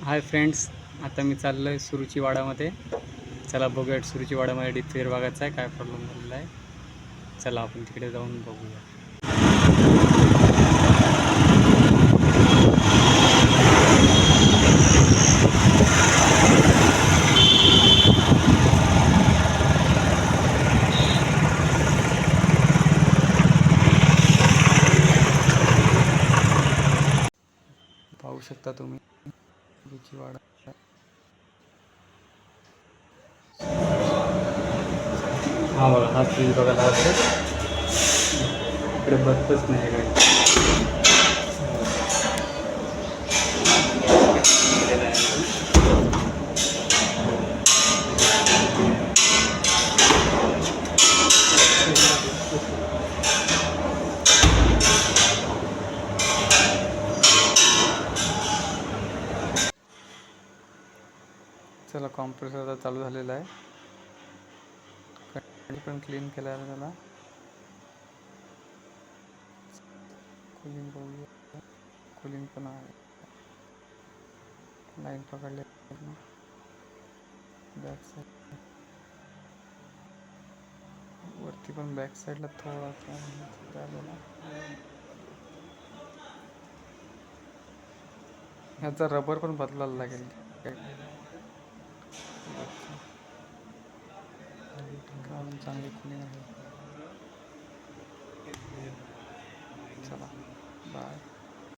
Hi friends, आता मी चाललो आहे सुरुची वाडामध्ये. चला बघूया सुरुची वाडामध्ये डीप फ्रीजर बघायचा आहे, काय प्रॉब्लेम झालेला आहे. चला आपण तिकडे जाऊन बघूया. पाहू शकता तुम्ही सुरुची वाडा. हा बघा, हा फ्रीज बघायला हवा. इकडे बर्फच नाही काय. चला, कॉम्प्रेसर आता चालू झालेला आहे. पण क्लीन केला आहे त्याला. कूलिंग बघूया, कूलिंग पण आहे. लाईन पकडले बॅक साईड, वरती पण बॅक साईडला थोडा झालेला. ह्याचा रबर पण बदलायला लागेल. कारण चांगली कूलिंग आहे. चला बाय.